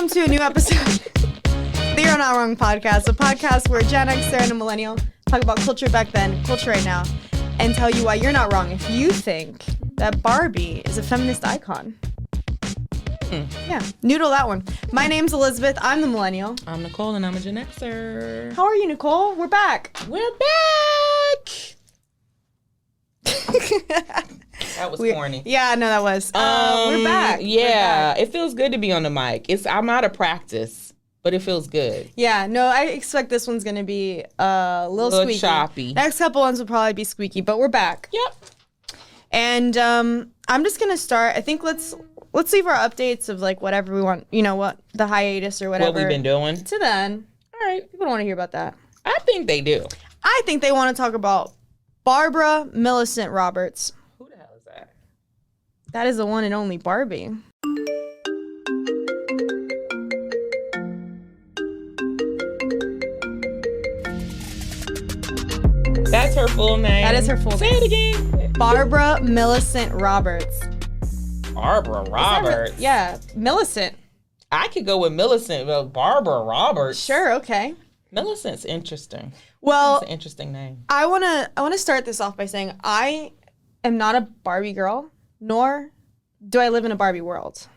welcome to a new episode of the You're Not Wrong podcast, a podcast where Gen Xer and a millennial talk about culture back then, culture right now, and tell you why you're not wrong if you think that Barbie is a feminist icon. Yeah, noodle that one. My name's Elizabeth. I'm the millennial. I'm Nicole, and I'm a Gen Xer. How are you, Nicole? We're back. We're back. That was corny. Yeah, no, that was. We're back. Yeah, We're back. It feels good to be on the mic. I'm out of practice, but it feels good. Yeah, no, I expect this one's gonna be a little squeaky. Choppy. Next couple ones will probably be squeaky, but we're back. Yep. And I'm just gonna start. I think let's leave our updates of like whatever we want. You know what, the hiatus or whatever. What we've been doing. To then. All right. People don't want to hear about that. I think they do. I think they want to talk about Barbara Millicent Roberts. Who the hell is that? That is the one and only Barbie. That's her full name. That is her full Say name. it again. Barbara Millicent Roberts. Barbara Roberts. Yeah, Millicent. I could go with Millicent, but Barbara Roberts. Sure, okay. Millicent's interesting. Well, It's an interesting name. I wanna start this off by saying I am not a Barbie girl, nor do I live in a Barbie world.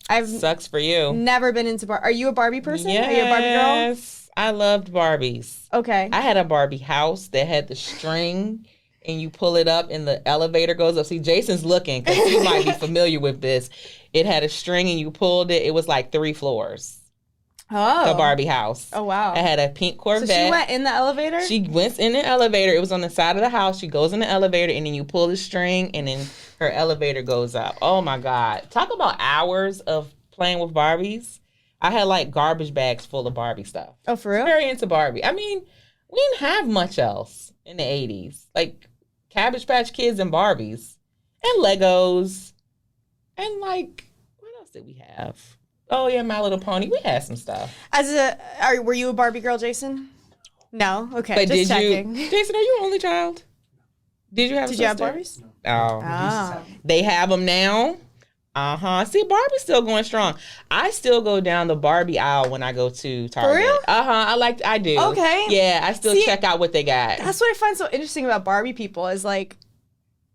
I've Sucks for you. never been into Barbie. Are you a Barbie person? Are you a Barbie girl? Yes, I loved Barbies. Okay. I had a Barbie house that had the string, and you pull it up, and the elevator goes up. See, Jason's looking because he might be familiar with this. It had a string, and you pulled it. It was like 3 floors. Oh. The Barbie house. Oh wow. I had a pink Corvette. So she went in the elevator? She went in the elevator. It was on the side of the house. She goes in the elevator, and then you pull the string, and then her elevator goes up. Oh, my God. Talk about hours of playing with Barbies. I had, like, garbage bags full of Barbie stuff. Oh, for real? Very into Barbie. I mean, we didn't have much else in the 80s. Like, Cabbage Patch Kids and Barbies. And Legos. And, like, what else did we have? Oh, yeah, My Little Pony. We had some stuff. Were you a Barbie girl, Jason? No? Okay, But just checking. Jason, are you an only child? Did you have a Did you have sister? Barbies? Oh. Ah. They have them now. See, Barbie's still going strong. I still go down the Barbie aisle when I go to Target. For real? I do. Okay. Yeah, I still check out what they got. That's what I find so interesting about Barbie people is like,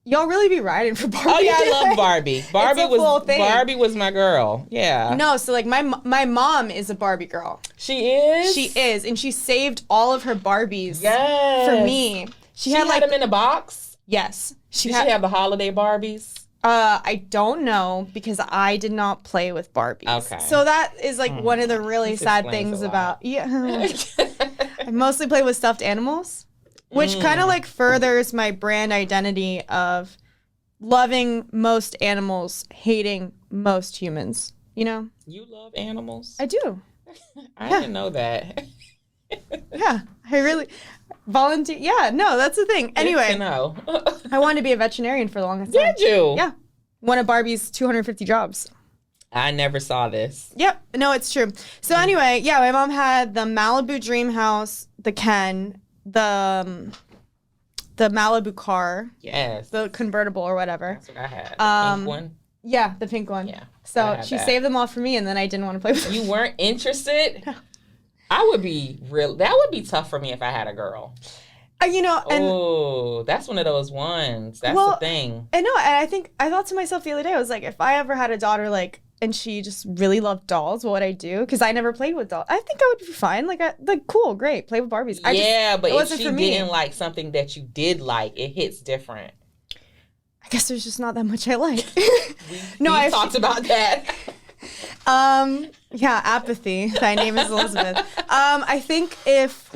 y'all really be riding for Barbie. Oh yeah, I love Barbie. Barbie was my girl. Yeah. No, so like my mom is a Barbie girl. She is? She is, and she saved all of her Barbies Yes. for me. She had like them in a box? Yes. Did she have the holiday Barbies? I don't know because I did not play with Barbies. Okay. So that is like one of the really This sad explains things a lot. about I mostly play with stuffed animals, which kind of like furthers my brand identity of loving most animals, hating most humans. You know? You love animals? I do. I didn't know that. Yeah, I really volunteer. Yeah, no, that's the thing. Anyway, Good to know. I wanted to be a veterinarian for the longest time. Did you? Yeah. One of Barbie's 250 jobs. I never saw this. Yep. No, it's true. So anyway, yeah, my mom had the Malibu Dream House, the Ken, the Malibu car, Yes. the convertible or whatever. That's what I had. The pink one. Yeah, the pink one. Yeah. I So had she that. saved them all for me, and then I didn't want to play with them. You weren't interested? That would be tough for me if I had a girl. You know, and Oh, that's one of those ones. That's the thing. I know, and I thought to myself the other day, I was like, if I ever had a daughter, like, and she just really loved dolls, what would I do? Because I never played with dolls. I think I would be fine. Like cool, great, play with Barbies. But it if wasn't she for me. didn't like something that you did like, it hits different. I guess there's just not that much I like. We talked about that. Yeah, apathy. My name is Elizabeth. I think if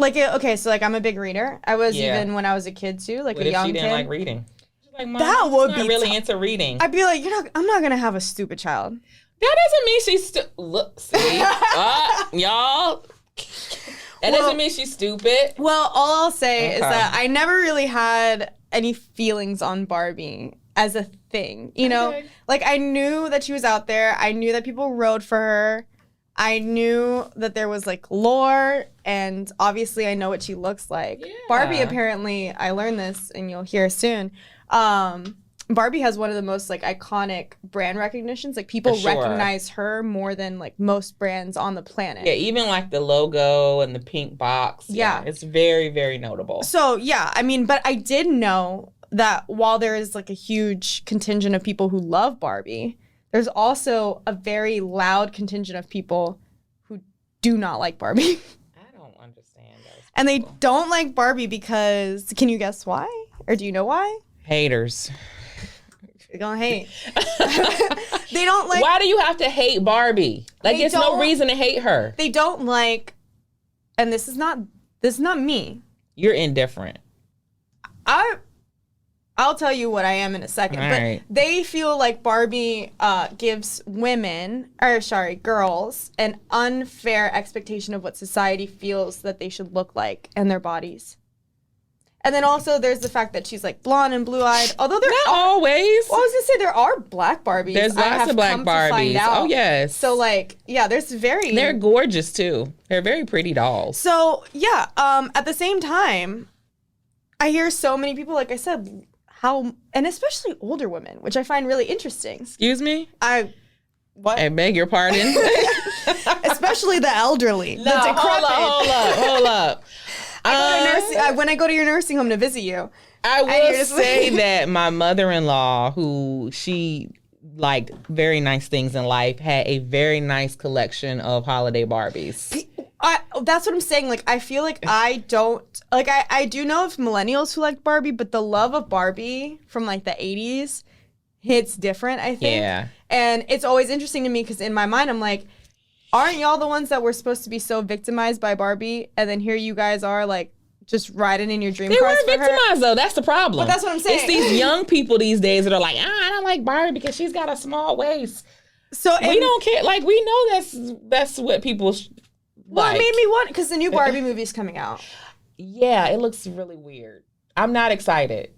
so I'm a big reader. I was even when I was a kid too, like What a if young she didn't kid. like reading? She's like, Mom, That would I'm be not really into reading. I'd be like, I'm not gonna have a stupid child. That doesn't mean she's look, see, y'all. That doesn't mean she's stupid. Well, all I'll say is Okay. that I never really had any feelings on Barbie as a thing. You know, Okay. like I knew that she was out there. I knew that people rode for her. I knew that there was like lore, and obviously I know what she looks like. Yeah. Barbie, apparently, I learned this, and you'll hear soon. Barbie has one of the most like iconic brand recognitions. Like people For sure. recognize her more than like most brands on the planet. Yeah, even like the logo and the pink box. Yeah. It's very, very notable. So yeah, I mean, but I did know that while there is like a huge contingent of people who love Barbie, there's also a very loud contingent of people who do not like Barbie. I don't understand those. And they people. don't like Barbie because, can you guess why? Or do you know why? Haters. They're gonna hate. They don't like. Why do you have to hate Barbie? Like, They there's no don't- reason to hate her. They don't like, and this is not me. You're indifferent. I'll tell you what I am in a second. All But right. they feel like Barbie gives girls, an unfair expectation of what society feels that they should look like and their bodies. And then also there's the fact that she's like blonde and blue-eyed. Although there Not are, always. well, I was gonna say there are black Barbies. There's I lots have of black come to find Barbies. out. Oh, yes. So like, yeah, there's very. They're gorgeous, too. They're very pretty dolls. So yeah, at the same time, I hear so many people, like I said, and especially older women, which I find really interesting. Excuse me? What? I beg your pardon? Especially the elderly, the decrepit. Hold up. When I go to your nursing home to visit you, I you're will just say that my mother-in-law, who she liked very nice things in life, had a very nice collection of holiday Barbies. that's what I'm saying. Like, I feel like I don't like. I do know of millennials who like Barbie, but the love of Barbie from like the 80s hits different, I think. Yeah. And it's always interesting to me because in my mind, I'm like, aren't y'all the ones that were supposed to be so victimized by Barbie? And then here you guys are like just riding in your dream They cars weren't for her. victimized, though. That's the problem. But that's what I'm saying. It's these young people these days that are like, I don't like Barbie because she's got a small waist. So We don't care. Like, we know that's what people Well, like. it made me want because the new Barbie movie's coming out. Yeah, it looks really weird. I'm not excited.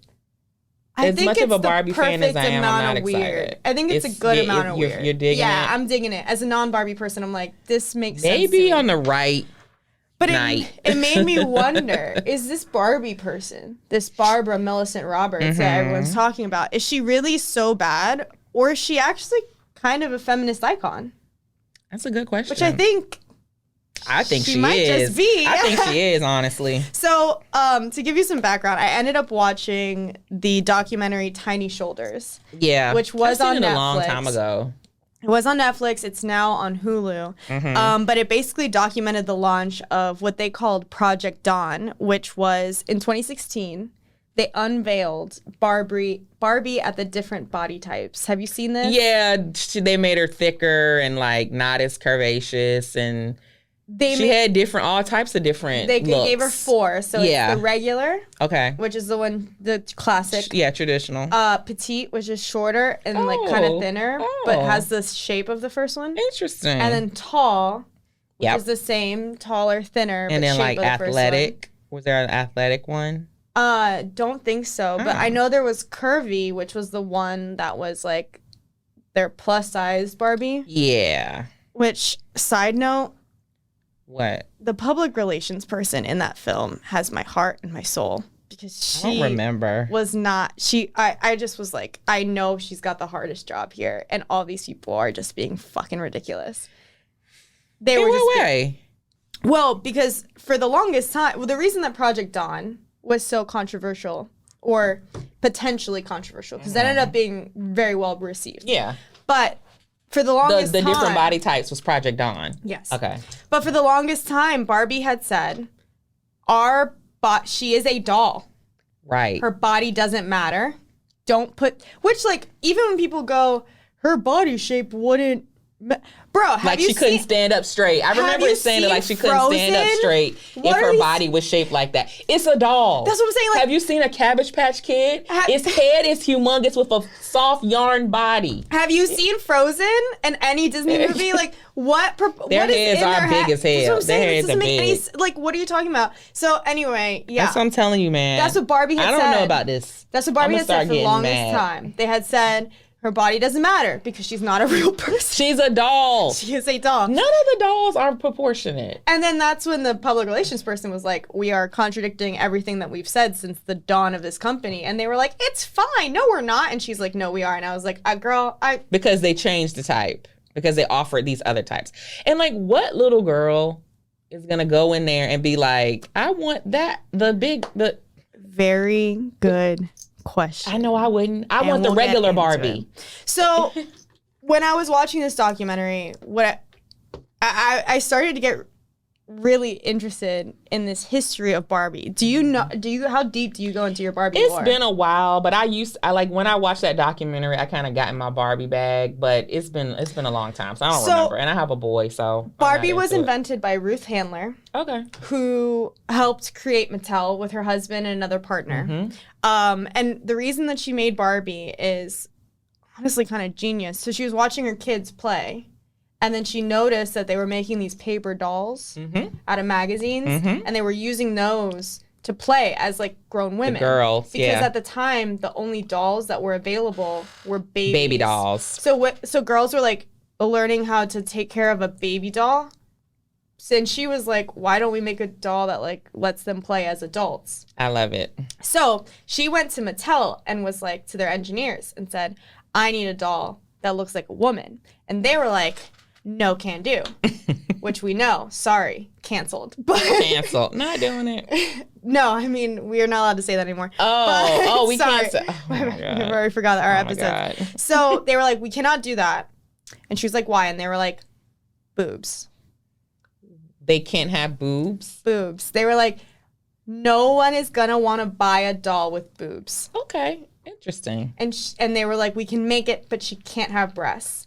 I As think much it's of a the Barbie fan as perfect I am, I'm amount not of weird. excited. I think it's a good amount of weird. You're digging yeah, it? I'm digging it. As a non-Barbie person, I'm like, this makes sense. Maybe to me. on the right But night. it made me wonder, is this Barbie person, this Barbara Millicent Roberts that everyone's talking about, is she really so bad? Or is she actually kind of a feminist icon? That's a good question. Which I think she might is. just be. I think she is, honestly. So, to give you some background, I ended up watching the documentary Tiny Shoulders. Yeah. Which was I've on seen it a long Netflix. time ago. It was on Netflix. It's now on Hulu. But it basically documented the launch of what they called Project Dawn, which was in 2016. They unveiled Barbie at the different body types. Have you seen this? Yeah, they made her thicker and like not as curvaceous, and she had all types of different They looks. gave her 4. So Yeah. it's the regular, Okay. which is the classic. Yeah, traditional. Petite, which is shorter and like kind of thinner, but Oh. has the shape of the first one. Interesting. And then tall, which Yep. is the same, taller, thinner, and but then shape like of the first one. athletic. Was there an athletic one? Don't think so. But I know there was curvy, which was the one that was like their plus size Barbie. Yeah. Which, side note, What? the public relations person in that film has my heart and my soul because I she don't remember. was not. I just was like, I know she's got the hardest job here, and all these people are just being fucking ridiculous. They In were what just way? Well, because for the longest time, the reason that Project Dawn was so controversial, or potentially controversial, because that ended up being very well received. Yeah. But for the longest The time, different body types was Project Dawn. Yes. Okay. But for the longest time, Barbie had said, she is a doll. Right. Her body doesn't matter. Which like, even when people go, her body shape wouldn't, bro, have like you she couldn't seen, stand up straight. I remember you it saying that like she seen couldn't stand up Frozen? straight What if are her these- body was shaped like that. It's a doll. That's what I'm saying, like- have you seen a Cabbage Patch Kid? Its head is humongous with a soft yarn body. Have you seen Frozen and any Disney movie? Like, what Their what is heads in are their big head? as hell. That's what I'm saying. Their This heads doesn't are make any big. like, what are you talking about? So anyway, yeah. That's what I'm telling you, man. That's what Barbie had I don't said. know about this. That's what Barbie I'ma had said start for the getting longest mad. time. They had said her body doesn't matter because she's not a real person. She's a doll. She is a doll. None of the dolls are proportionate. And then that's when the public relations person was like, we are contradicting everything that we've said since the dawn of this company. And they were like, it's fine. No, we're not. And she's like, no, we are. And I was like, Because they changed the type. Because they offered these other types. And like, what little girl is going to go in there and be like, I want that, Very good question. I know I wouldn't. I want the regular Barbie. So when I was watching this documentary, I started to get really interested in this history of Barbie. How deep do you go into your Barbie lore? It's been a while, but when I watched that documentary, I kind of got in my Barbie bag, but it's been a long time, so I don't remember. And I have a boy, so Barbie was invented by Ruth Handler. Okay. Who helped create Mattel with her husband and another partner. Mm-hmm. And the reason that she made Barbie is honestly kind of genius. So she was watching her kids play, and then she noticed that they were making these paper dolls out of magazines, and they were using those to play as like grown women. The girls, because at the time, the only dolls that were available were babies. Baby dolls. So girls were like learning how to take care of a baby doll. And she was like, why don't we make a doll that like lets them play as adults? I love it. So she went to Mattel and was like to their engineers and said, I need a doll that looks like a woman. And they were like, no can do, which we know. Sorry, canceled. Canceled. Not doing it. No, I mean, we are not allowed to say that anymore. We can't say. Oh my God. We've already forgot our episode. So they were like, we cannot do that. And she was like, why? And they were like, boobs. They can't have boobs? Boobs. They were like, no one is going to want to buy a doll with boobs. Okay. Interesting. And they were like, we can make it, but she can't have breasts.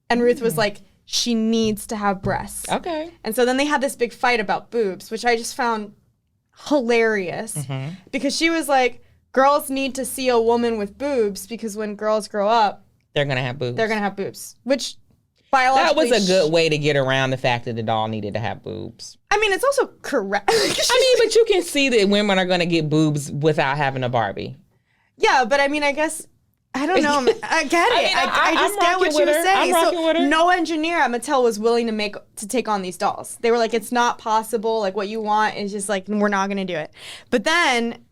And Ruth was like, she needs to have breasts. Okay. And so then they had this big fight about boobs, which I just found hilarious. Because she was like, girls need to see a woman with boobs because when girls grow up, they're going to have boobs. Which biologically... That was a good way to get around the fact that the doll needed to have boobs. I mean, it's also correct. But you can see that women are going to get boobs without having a Barbie. Yeah, but I mean, I guess... I don't know. I get it. I just get what you were saying. So no engineer at Mattel was willing to take on these dolls. They were like, it's not possible. Like, what you want is just like, we're not going to do it. But then,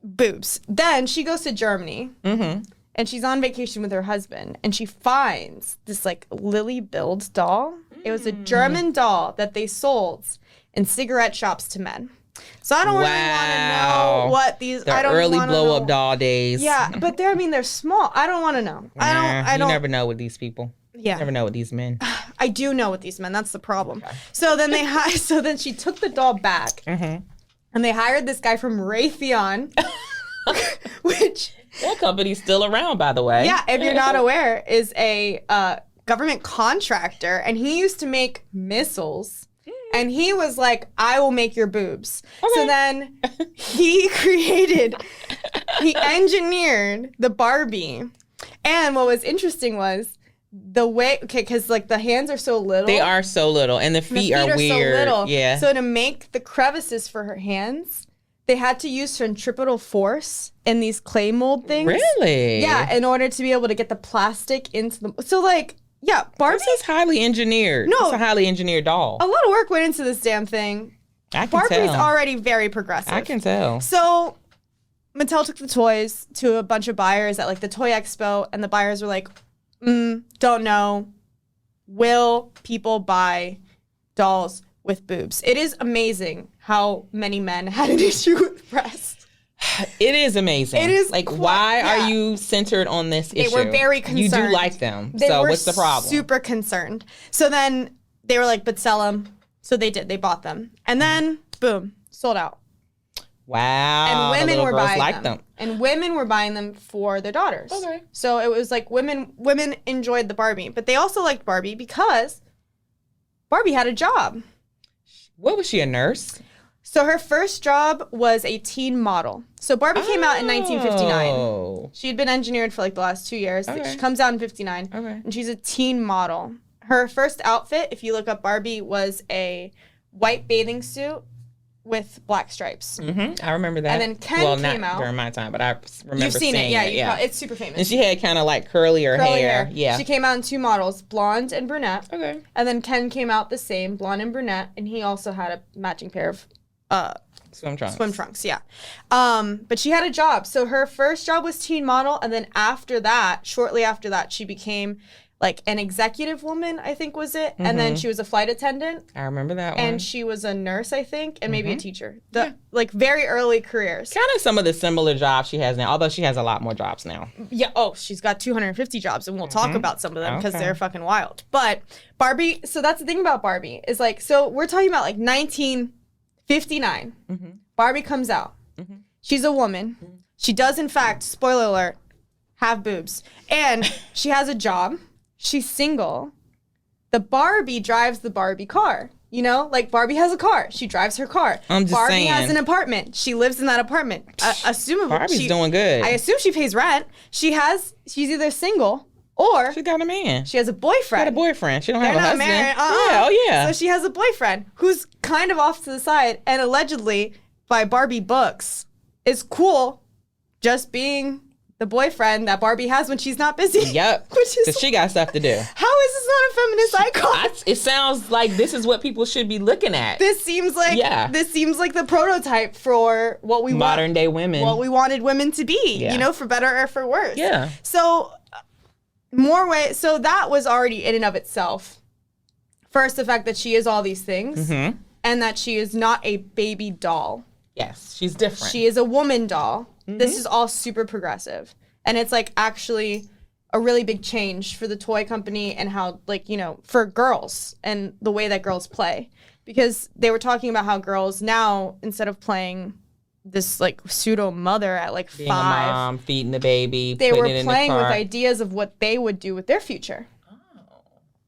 boobs. Then she goes to Germany. And she's on vacation with her husband. And she finds this like Lily Build doll. It was a German doll that they sold in cigarette shops to men. So I don't really want to know what these... The early blow-up doll days. Yeah, but they're small. I don't want to know. I don't. You never know with these people. Yeah. You never know with these men. I do know with these men. That's the problem. Okay. So then she took the doll back, and they hired this guy from Raytheon, which... That company's still around, by the way. Yeah, if you're not aware, is a government contractor, and he used to make missiles. And he was like, I will make your boobs. Okay. So then he engineered the Barbie. And what was interesting was the way, because like the hands are so little. They are so little. And the feet are weird. So little. Yeah. So to make the crevices for her hands, they had to use centripetal force in these clay mold things. Really? Yeah, in order to be able to get the plastic into the... So like... Yeah, Barbie is highly engineered. No, it's a highly engineered doll. A lot of work went into this damn thing. I can tell. Barbie's already very progressive. I can tell. So Mattel took the toys to a bunch of buyers at like the Toy Expo, and the buyers were like, don't know. Will people buy dolls with boobs? It is amazing how many men had an issue with breasts. It is amazing. It is like, why are you centered on this issue? They were very concerned. You do like them. So what's the problem? Super concerned. So then they were like, but sell them. So they did. They bought them. And then, boom, sold out. Wow. And women were buying them. And women were buying them for their daughters. Okay. So it was like women enjoyed the Barbie. But they also liked Barbie because Barbie had a job. What was she, a nurse? So her first job was a teen model. So Barbie came out in 1959. She had been engineered for like the last 2 years. Okay. She comes out in 59. Okay. And she's a teen model. Her first outfit, if you look up Barbie, was a white bathing suit with black stripes. I remember that. And then Ken came not out. during my time, but I remember You've seen it, seeing yeah. It's super famous. And she had kind of like curlier hair. Yeah. She came out in 2 models, blonde and brunette. Okay. And then Ken came out the same, blonde and brunette, and he also had a matching pair of swim trunks. Swim trunks, yeah. But she had a job. So her first job was teen model, and then after that, shortly after that, she became like an executive woman, I think was it. And then she was a flight attendant. I remember that one. And she was a nurse, I think, and maybe a teacher. Like very early careers. Kind of some of the similar jobs she has now, although she has a lot more jobs now. Yeah. Oh, she's got 250 jobs, and we'll talk about some of them because they're fucking wild. But Barbie, so that's the thing about Barbie is like, so we're talking about like 1959. Barbie comes out. She's a woman. She does, in fact, spoiler alert, have boobs. And she has a job. She's single. The Barbie drives the Barbie car. You know, like Barbie has a car. She drives her car. I'm just Barbie saying. has an apartment. She lives in that apartment. Assumably, Barbie's doing good. I assume she pays rent. She's either single or She got a man. she has a boyfriend. She got a boyfriend. She don't They're have a not husband. married. Yeah, oh yeah. So she has a boyfriend who's kind of off to the side and allegedly, by Barbie books, is cool just being the boyfriend that Barbie has when she's not busy. Yep. Which is, Because she got stuff to do. how is this not a feminist icon? It sounds like this is what people should be looking at. This seems like the prototype for what we Modern day women. what we wanted women to be, Yeah. you know, for better or for worse. Yeah. So so that was already in and of itself. First, the fact that she is all these things and that she is not a baby doll. Yes, she's different. She is a woman doll. This is all super progressive. And it's like actually a really big change for the toy company and how, like, you know, for girls and the way that girls play. Because they were talking about how girls now, instead of playing this like pseudo mother at like Being 5, a mom, feeding the baby, they were putting it in playing the with car. ideas of what they would do with their future.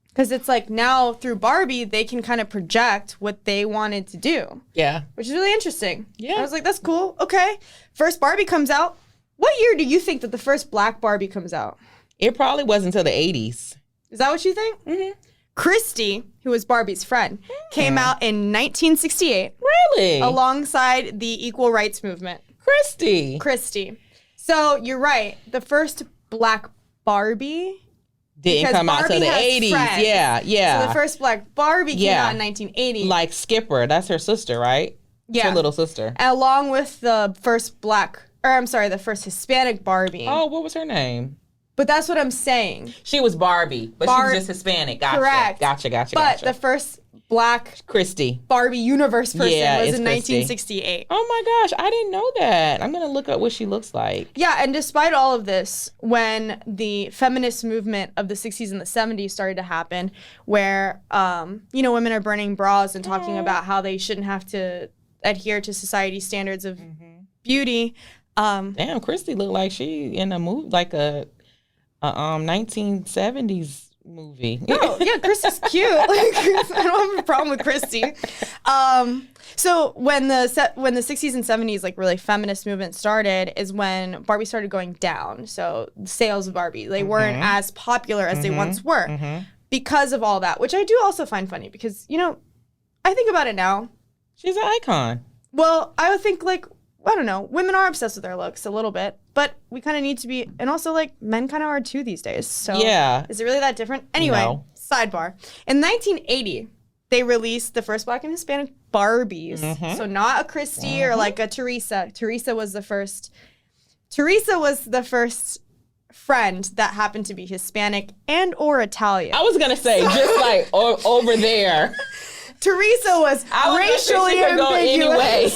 Because it's like now through Barbie, they can kind of project what they wanted to do, Yeah. which is really interesting. Yeah. I was like, that's cool. Okay. First Barbie comes out. What year do you think that the first black Barbie comes out? It probably wasn't until the 80s. Is that what you think? Christy, who was Barbie's friend, came out in 1968 Really? alongside the equal rights movement. Christy. So you're right. The first black Barbie Didn't because come out till Barbie the has 80s. friends. Yeah. So the first black Barbie came Yeah. out in 1980. Like Skipper, that's her sister, right? Yeah. Her little sister. Along with the first the first Hispanic Barbie. Oh, what was her name? But that's what I'm saying. She was Barbie, but she was just Hispanic. Gotcha. Correct. Gotcha. But the first black Christy. Barbie universe person was it's in Christy. 1968. Oh my gosh, I didn't know that. I'm going to look up what she looks like. Yeah, and despite all of this, when the feminist movement of the 60s and the 70s started to happen, where, women are burning bras and talking about how they shouldn't have to adhere to society's standards of beauty. Damn, Christy looked like she in a movie, like a 1970s movie. Oh, yeah, Christy's cute. I don't have a problem with Christy. So when the 60s and 70s like really feminist movement started is when Barbie started going down. So the sales of Barbie, they weren't as popular as they once were because of all that, which I do also find funny because, I think about it now. She's an icon. Well, I would think like, I don't know, women are obsessed with their looks a little bit, but we kind of need to be, and also like men kind of are too these days. So yeah. Is it really that different? Anyway, No. Sidebar. In 1980, they released the first Black and Hispanic Barbies. So not a Christy or like a Teresa. Teresa was the first friend that happened to be Hispanic and or Italian. I was going to say, just like over there. Teresa was racially ambiguous.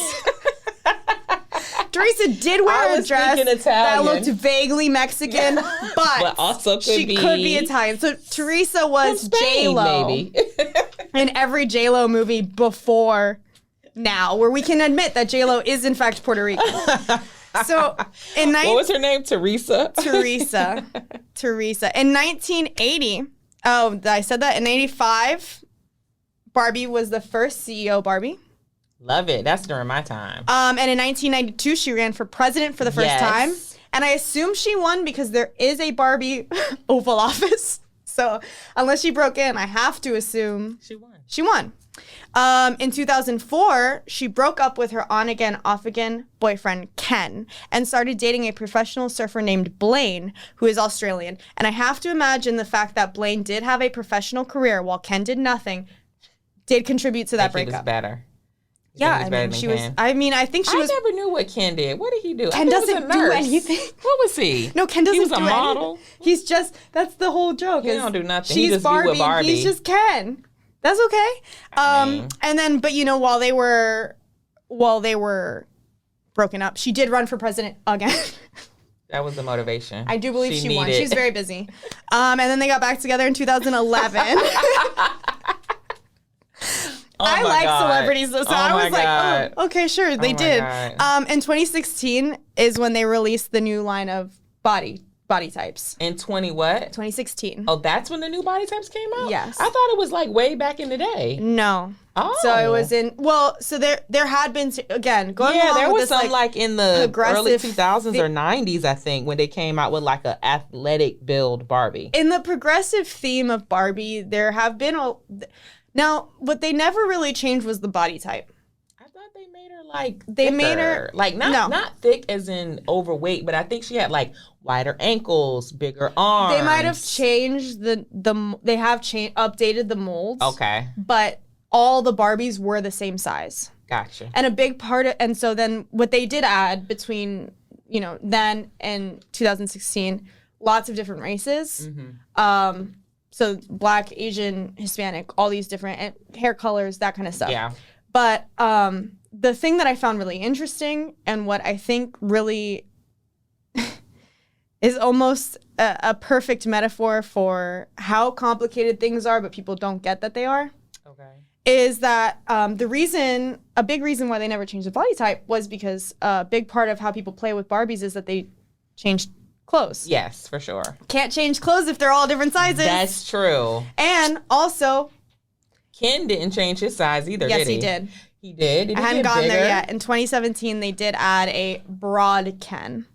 Teresa did wear a dress that looked vaguely Mexican, but also could be Italian. So Teresa was J-Lo maybe. in every J-Lo movie before now, where we can admit that J-Lo is in fact Puerto Rican. So what was her name? Teresa. Teresa. In 1980, I said that in 85, Barbie was the first CEO Barbie. Love it. That's during my time. And in 1992, she ran for president for the first time. And I assume she won because there is a Barbie Oval Office. So unless she broke in, I have to assume She won. She won. In 2004, she broke up with her on-again, off-again boyfriend, Ken, and started dating a professional surfer named Blaine, who is Australian. And I have to imagine the fact that Blaine did have a professional career while Ken did nothing did contribute to that breakup. He was better. Yeah, I mean, she was. I mean, I think she was. I never knew what Ken did. What did he do? Ken doesn't do anything. What was he? No, Ken doesn't do anything. He was a model. He's just. That's the whole joke. He don't do nothing. She's he just Barbie. Be with Barbie. He's just Ken. That's okay. And then, but you know, while they were broken up, she did run for president again. That was the motivation. I do believe she won. She's very busy. And then they got back together in 2011. I like celebrities, so I was like, oh, okay, sure, they did. In 2016 is when they released the new line of body types. In 2016. Oh, that's when the new body types came out? Yes. I thought it was like way back in the day. No. Oh. So it was so there had been, again, going along there with was this, some like in the early 2000s or 90s, I think, when they came out with like an athletic build Barbie. In the progressive theme of Barbie, there have been now, what they never really changed was the body type. I thought they made her like thicker. They made her like not thick as in overweight, but I think she had like wider ankles, bigger arms. They might have changed they have updated the molds. Okay. But all the Barbies were the same size. Gotcha. And a big part of, and so then what they did add between, then and 2016, lots of different races. Mm-hmm. So Black, Asian, Hispanic, all these different hair colors, that kind of stuff. Yeah. But the thing that I found really interesting and what I think really is almost a perfect metaphor for how complicated things are, but people don't get that they are. Okay. Is that a big reason why they never changed the body type was because a big part of how people play with Barbies is that they changed clothes. Yes, for sure. Can't change clothes if they're all different sizes. That's true. And also, Ken didn't change his size either, yes, did he? He did. He did? I haven't gotten there yet. In 2017, they did add a broad Ken.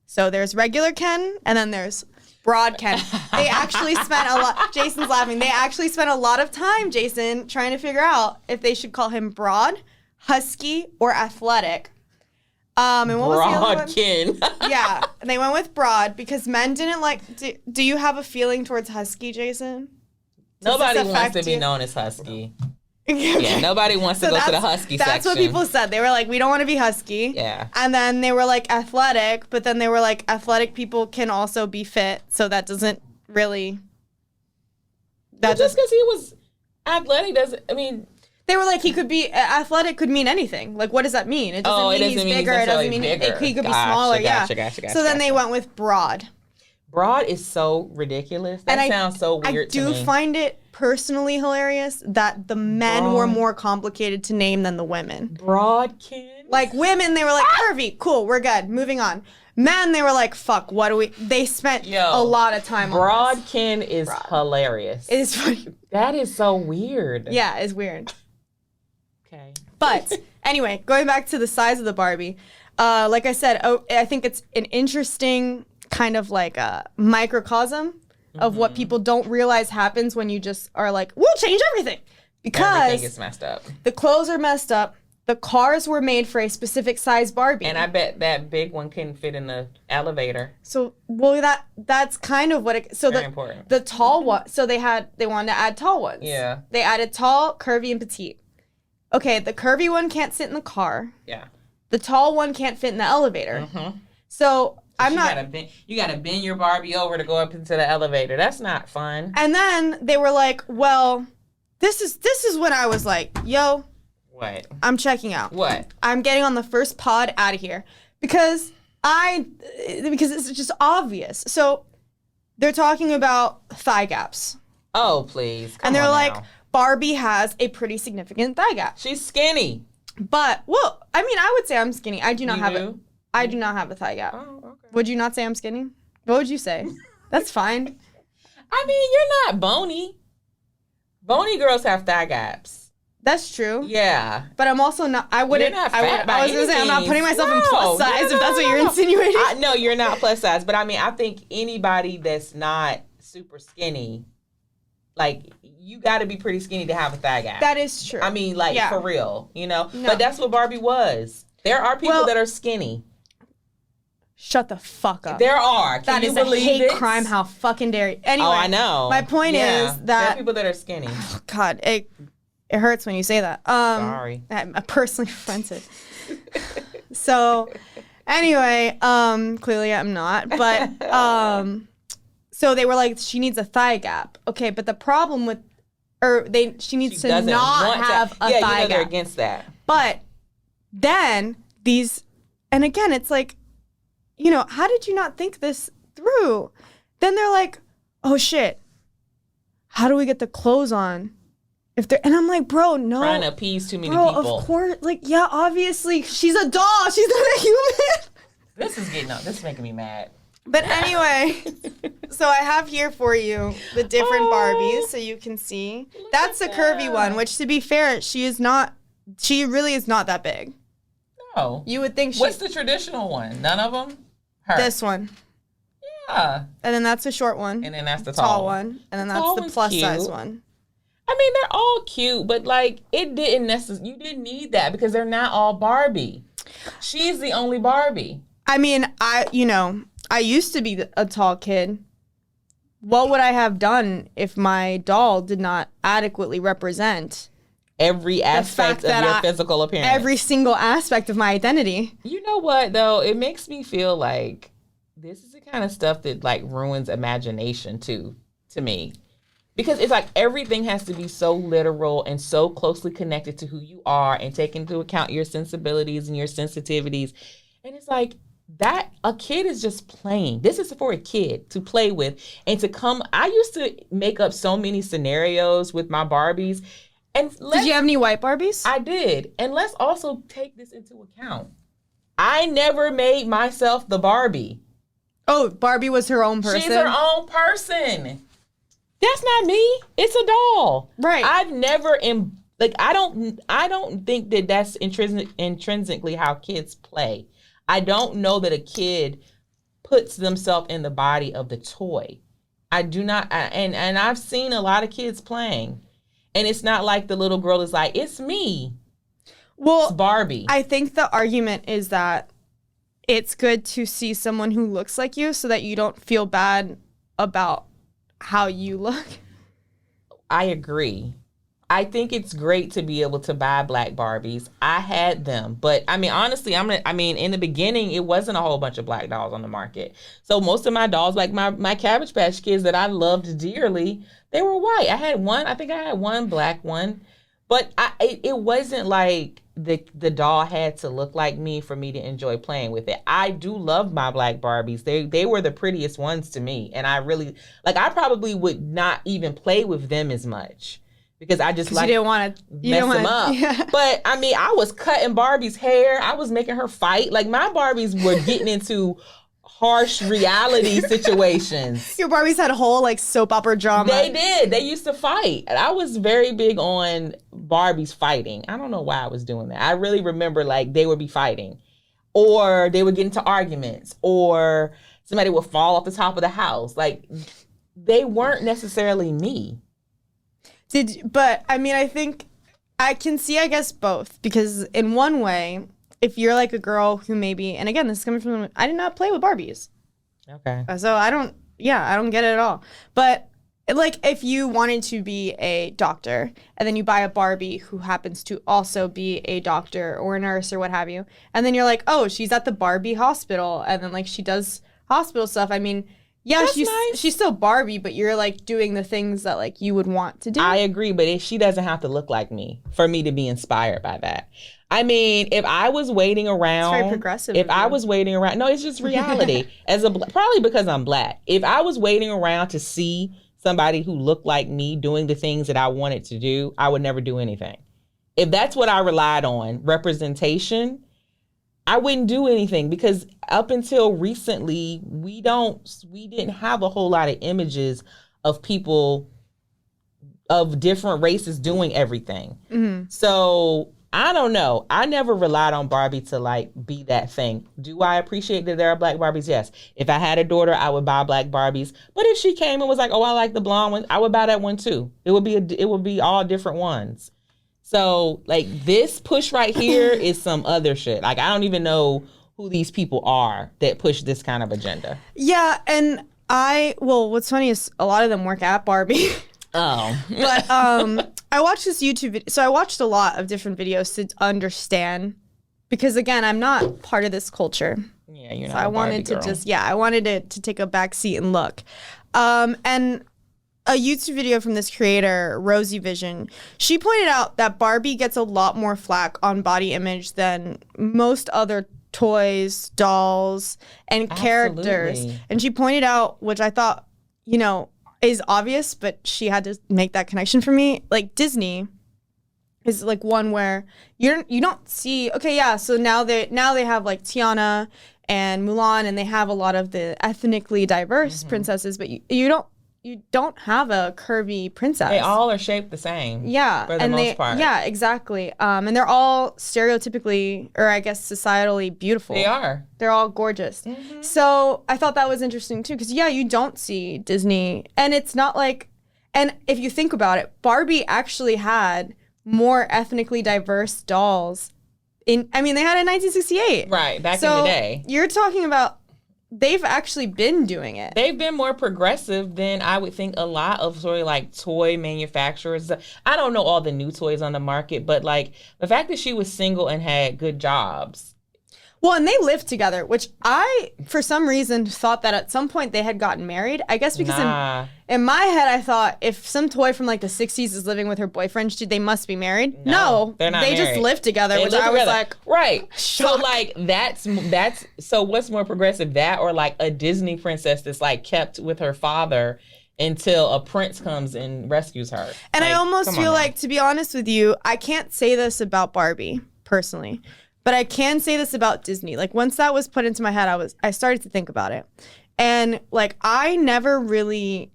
So there's regular Ken, and then there's broad Ken. They actually spent a lot, Jason's laughing, they actually spent a lot of time, Jason, trying to figure out if they should call him broad, husky, or athletic. And what was the other one? Ken. Yeah, and they went with broad because men didn't like. Do you have a feeling towards husky, Jason? Nobody wants to be known as husky. Okay. Yeah, nobody wants to go to the husky section. That's what people said. They were like, we don't want to be husky. Yeah. And then they were like athletic, but then they were like athletic people can also be fit, so that doesn't really. Just because he was athletic doesn't. I mean. They were like, he could be athletic, could mean anything. Like, what does that mean? It doesn't mean he's bigger. It doesn't mean he could be smaller. Gotcha. So then they went with broad. Broad is so ridiculous. That sounds so weird to me. I do find it personally hilarious that the men were more complicated to name than the women. Broad Ken? Like, women, they were like, curvy, cool, we're good, moving on. Men, they were like, fuck, what do we... They spent a lot of time on Broad Ken is hilarious. It is funny. That is so weird. Yeah, it's weird. Okay. But anyway, going back to the size of the Barbie, like I said, I think it's an interesting kind of like a microcosm of what people don't realize happens when you just are like, we'll change everything. Because everything is messed up. The clothes are messed up. The cars were made for a specific size Barbie. And I bet that big one couldn't fit in the elevator. So, well, that's kind of what it... So very important. The tall one... So they wanted to add tall ones. Yeah. They added tall, curvy, and petite. Okay, the curvy one can't sit in the car. Yeah. The tall one can't fit in the elevator. Mm-hmm. So I'm you not... You gotta bend your Barbie over to go up into the elevator. That's not fun. And then they were like, well, this is when I was like, yo... What? I'm checking out. What? I'm getting on the first pod out of here. Because it's just obvious. So they're talking about thigh gaps. Oh, please. And they're like... Barbie has a pretty significant thigh gap. She's skinny. But, well, I mean, I would say I'm skinny. I do not have a thigh gap. Oh, okay. Would you not say I'm skinny? What would you say? That's fine. I mean, you're not bony. Bony girls have thigh gaps. That's true. Yeah. But I'm also not, I wouldn't, you're not fat I was going to say, I'm not putting myself in plus size if that's what you're insinuating. No, you're not plus size. But I mean, I think anybody that's not super skinny, Like, you got to be pretty skinny to have a thigh gap. That is true. I mean, like, for real, you know? No. But that's what Barbie was. There are people that are skinny. Shut the fuck up. There are. Can you believe a hate it? crime. How fucking dare you? Anyway. Oh, I know. My point is that... there are people that are skinny. Oh, God, it hurts when you say that. Sorry. I'm personally offended. So, anyway, clearly I'm not. But, so they were like, she needs a thigh gap. Okay, but the problem with... she needs to not have a thigh you know gap. they're against that. But then these... And again, it's like, you know, how did you not think this through? Then they're like, oh shit, how do we get the clothes on? And I'm like, bro, no. Trying to appease too many people. Of course, like, yeah, obviously, she's a doll. She's not a human. This is making me mad. But anyway, so I have here for you the different Barbies so you can see. That's the curvy one, which, to be fair, she really is not that big. No. You would think What's the traditional one? None of them? Her. This one. Yeah. And then that's the short one. And then that's the tall one. And then that's the plus size one. I mean, they're all cute, but like, you didn't need that because they're not all Barbie. She's the only Barbie. I mean, I used to be a tall kid. What would I have done if my doll did not adequately represent every aspect of your physical appearance? Every single aspect of my identity. You know what, though? It makes me feel like this is the kind of stuff that, like, ruins imagination, too, to me. Because it's like everything has to be so literal and so closely connected to who you are and take into account your sensibilities and your sensitivities. And it's like, that a kid is just playing. This is for a kid to play with and to come. I used to make up so many scenarios with my Barbies. And did you have any white Barbies? I did. And let's also take this into account. I never made myself the Barbie. Oh, Barbie was her own person? She's her own person. That's not me. It's a doll. Right. I've never I don't think that that's intrinsically how kids play. I don't know that a kid puts themselves in the body of the toy. I do not, and I've seen a lot of kids playing, and it's not like the little girl is like, it's me. Well, it's Barbie. I think the argument is that it's good to see someone who looks like you so that you don't feel bad about how you look. I agree. I think it's great to be able to buy black Barbies. I had them, but I mean, honestly, in the beginning, it wasn't a whole bunch of black dolls on the market. So most of my dolls, like my Cabbage Patch Kids that I loved dearly, they were white. I think I had one black one, but it wasn't like the doll had to look like me for me to enjoy playing with it. I do love my black Barbies. They were the prettiest ones to me, and I really I probably would not even play with them as much. Because I just like you didn't want to mess them up. Yeah. But I mean, I was cutting Barbie's hair. I was making her fight. Like, my Barbies were getting into harsh reality situations. Your Barbies had a whole soap opera drama. They did. They used to fight. And I was very big on Barbies fighting. I don't know why I was doing that. I really remember they would be fighting, or they would get into arguments, or somebody would fall off the top of the house. They weren't necessarily me. But I mean, I think I can see, I guess, both, because in one way, if you're a girl who maybe, and again, this is coming from, I did not play with Barbies. Okay. So I don't get it at all. But if you wanted to be a doctor and then you buy a Barbie who happens to also be a doctor or a nurse or what have you, and then you're like, oh, she's at the Barbie hospital, and then she does hospital stuff. I mean, yeah, she's still Barbie, but you're doing the things that you would want to do. I agree, but she doesn't have to look like me for me to be inspired by that. I mean, if I was waiting around, it's very progressive. No, it's just reality. Probably because I'm black. If I was waiting around to see somebody who looked like me doing the things that I wanted to do, I would never do anything. If that's what I relied on, representation, I wouldn't do anything, because up until recently, we didn't have a whole lot of images of people of different races doing everything. Mm-hmm. So I don't know. I never relied on Barbie to like be that thing. Do I appreciate that there are black Barbies? Yes. If I had a daughter, I would buy black Barbies. But if she came and was like, "Oh, I like the blonde one," I would buy that one too. It would be all different ones. So like this push right here is some other shit. Like I don't even know who these people are that push this kind of agenda. Yeah, and what's funny is a lot of them work at Barbie. Oh. But I watched this YouTube video. So I watched a lot of different videos to understand, because again, I'm not part of this culture. Yeah, you're not. So I wanted to I wanted it to take a back seat and look. And a YouTube video from this creator, Rosie Vision, she pointed out that Barbie gets a lot more flack on body image than most other toys, dolls, and characters. Absolutely. And she pointed out, which I thought, is obvious, but she had to make that connection for me. Like Disney is like one where you don't see. Okay, yeah. So now they have like Tiana and Mulan, and they have a lot of the ethnically diverse princesses, but you don't have a curvy princess. They all are shaped the same. Yeah, for the most part. Yeah, exactly. And they're all stereotypically, or I guess societally, beautiful. They are. They're all gorgeous. Mm-hmm. So I thought that was interesting too, because you don't see Disney, and it's not like, and if you think about it, Barbie actually had more ethnically diverse dolls. They had it in 1968. Right, back in the day. You're talking about. They've actually been doing it. They've been more progressive than I would think a lot of sort of like toy manufacturers. I don't know all the new toys on the market, but like the fact that she was single and had good jobs. Well, and they lived together, which I, for some reason, thought that at some point they had gotten married. I guess because in my head, I thought if some toy from like the 60s is living with her boyfriend, they must be married. No, they're not they married. just live together, which I was like, right. shocked. So like that's so what's more progressive, that or like a Disney princess that's like kept with her father until a prince comes and rescues her. And like, I almost feel like, to be honest with you, I can't say this about Barbie personally. But I can say this about Disney. Like once that was put into my head, I started to think about it. And like I never really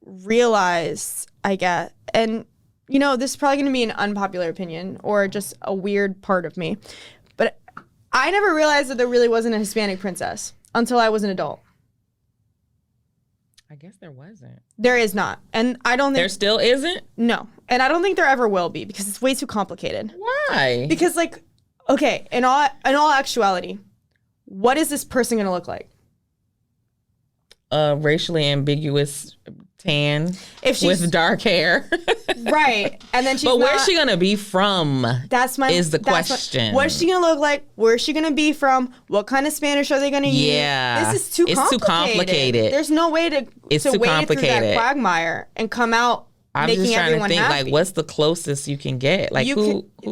realized, I guess, and this is probably going to be an unpopular opinion or just a weird part of me, but I never realized that there really wasn't a Hispanic princess until I was an adult. I guess there wasn't. There is not. And I don't think there still isn't? No. And I don't think there ever will be, because it's way too complicated. Why? Because like, okay, in all actuality, what is this person going to look like? Racially ambiguous tan with dark hair. Right. And then But where's she going to be from? Is the question. What is she going to look like? Where's she going to be from? What kind of Spanish are they going to use? Yeah. This is too complicated. It's too complicated. There's no way to wade through that quagmire and come out making everyone happy. I'm just trying to think, like, what's the closest you can get? Like,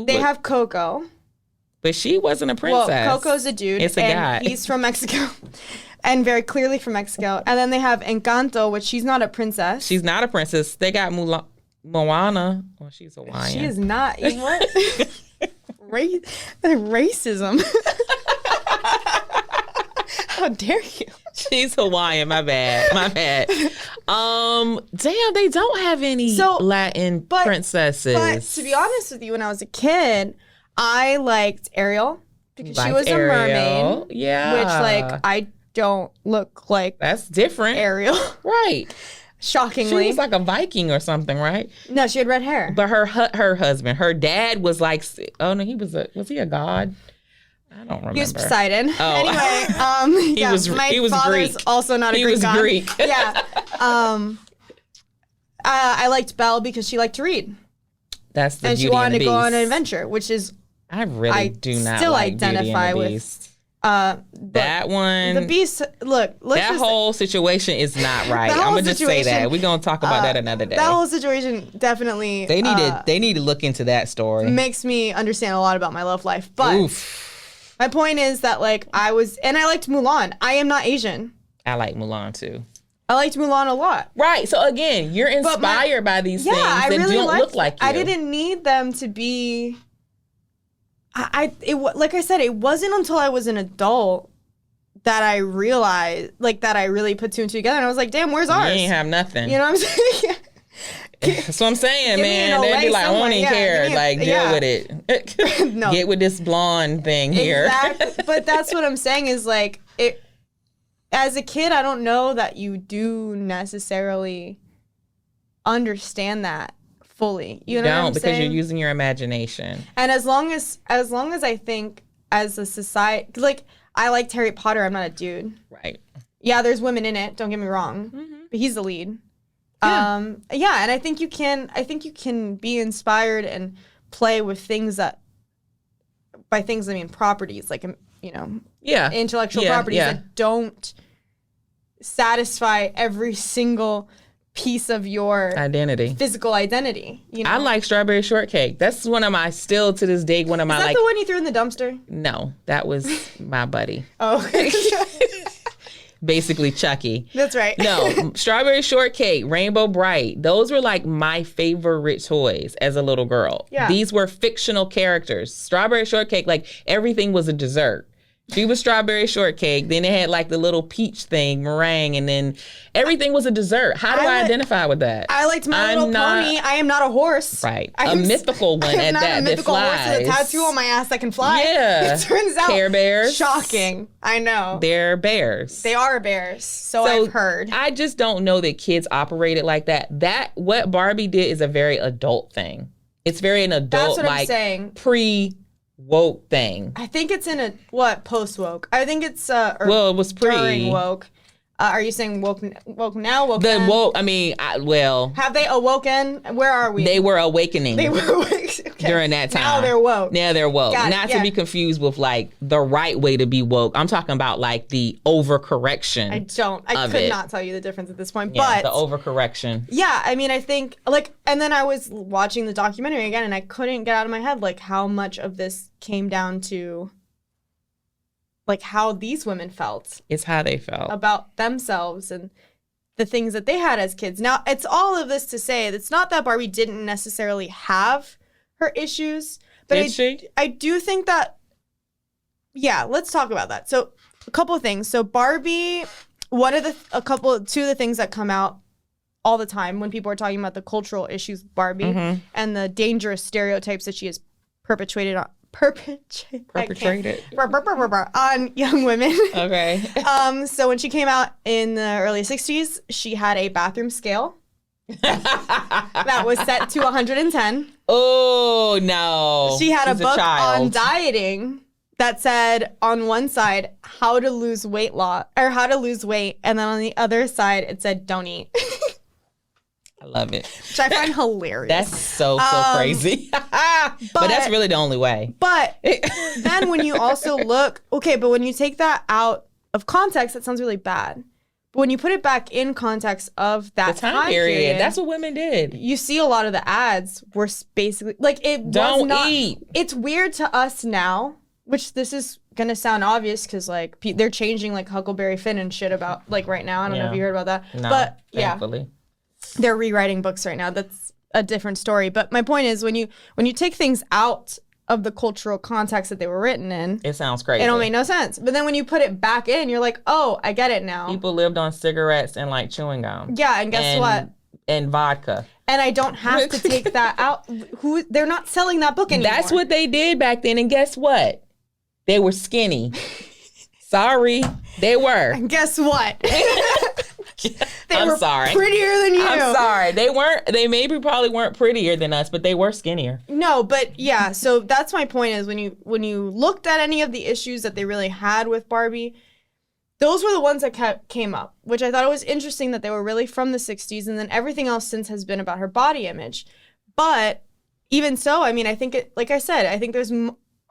they have Coco. But she wasn't a princess. Well, Coco's a dude. It's a guy. He's from Mexico. And very clearly from Mexico. And then they have Encanto, which she's not a princess. She's not a princess. They got Moana. Well, she's Hawaiian. She is not. What? Racism. How dare you? She's Hawaiian. My bad. Damn, they don't have any Latin princesses. But to be honest with you, when I was a kid, I liked Ariel because she was a mermaid. Yeah. Which, like, I don't look like. That's different. Ariel. Right. Shockingly. She was like a Viking or something, right? No, she had red hair. But her husband, her dad was like, oh no, was he a god? I don't remember. He was Poseidon. Oh. Anyway, he was father's Greek. Also not a Greek god. He was Greek. Yeah. I liked Belle because she liked to read. That's the and Beauty she wanted and the to go on an Beast. adventure, which is I really do not still like identify Beauty and the with. Beast. That one. The Beast. Look. That whole situation is not right. I'm gonna just say that. We're gonna talk about that another day. That whole situation definitely. They need to look into that story. Makes me understand a lot about my love life, but my point is that like I liked Mulan. I am not Asian. I like Mulan too. I liked Mulan a lot. Right. So again, you're inspired by these things that really don't look like you. I didn't need them to be. Like I said, it wasn't until I was an adult that I realized, like, that I really put two and two together, and I was like, damn, where's ours? You ain't have nothing. You know what I'm saying? That's what I'm saying, Give me man. an They'd be Olay like, I don't somewhere. even Yeah, care. give me Like, deal with it. No. Get with this blonde thing here. Exactly. But that's what I'm saying is like, it. As a kid, I don't know that you do necessarily understand that fully. You know what I'm because saying? you're using your imagination. And as long as I think as a society, like I liked Harry Potter, I'm not a dude. Right. Yeah, there's women in it. Don't get me wrong, but he's the lead. Yeah. Yeah, and I think you can be inspired and play with things that, by things I mean properties, like intellectual properties that don't satisfy every single piece of your identity, physical identity. You know? I like strawberry shortcake. That's one of my, still to this day, one of my Is that the one you threw in the dumpster? No, that was my buddy. Oh, okay. Basically Chucky. That's right. No, strawberry shortcake, Rainbow Bright. Those were like my favorite toys as a little girl. Yeah. These were fictional characters. Strawberry shortcake, like everything was a dessert. She was strawberry shortcake. Then it had like the little peach thing, meringue, and then everything was a dessert. How do I identify with that? I liked My Little Pony. I am not a horse. Right. A mythical one at that. I'm not a mythical that horse with a tattoo on my ass that can fly. Yeah. It turns out. Care Bears. Shocking. I know. They're bears. They are bears. So I've heard. I just don't know that kids operated like that. What Barbie did is a very adult thing. It's very an adult, That's what I'm saying. Pre-woke thing. I think it's in post-woke. I think it's it was during woke. Are you saying woke now? Woke the then? woke. I mean, have they awoken? Where are we? They were awakening. They were awakening during that time. Now they're woke. Not to be confused with like the right way to be woke. I'm talking about like the overcorrection. I could not tell you the difference at this point. Yeah, but the overcorrection. Yeah, I mean, I think like, and then I was watching the documentary again, and I couldn't get out of my head like how much of this came down to like how these women felt. It's how they felt about themselves and the things that they had as kids. Now, it's all of this to say it's not that Barbie didn't necessarily have her issues, but I do think that, yeah, let's talk about that. So a couple of things. So Barbie, two of the things that come out all the time when people are talking about the cultural issues with Barbie and the dangerous stereotypes that she has perpetrated on young women. Okay. So when she came out in the early 60s, she had a bathroom scale that was set to 110. Oh, no. She had a book on dieting that said on one side, how to lose weight, and then on the other side, it said, don't eat. I love it. Which I find hilarious. That's so crazy. But that's really the only way. But then when you also look, but when you take that out of context, that sounds really bad. But when you put it back in context of that time period, that's what women did. You see a lot of the ads were basically like don't eat. It's weird to us now, which this is gonna sound obvious because like they're changing like Huckleberry Finn and shit about like right now. I don't know if you heard about that, no, but thankfully. They're rewriting books right now. That's a different story. But my point is when you take things out of the cultural context that they were written in, it sounds crazy. It don't make no sense. But then when you put it back in, you're like, oh, I get it now. People lived on cigarettes and like chewing gum. Yeah, and guess what? And vodka. And I don't have to take that out. They're not selling that book anymore. That's what they did back then. And guess what? They were skinny. Sorry, they were. And guess what? They were sorry. Prettier than you. I'm sorry. They weren't. They probably weren't prettier than us, but they were skinnier. No, but yeah. So that's my point is when you looked at any of the issues that they really had with Barbie, those were the ones that came up, which I thought it was interesting that they were really from the 60s, and then everything else since has been about her body image. But even so, I mean, I think like I said, I think there's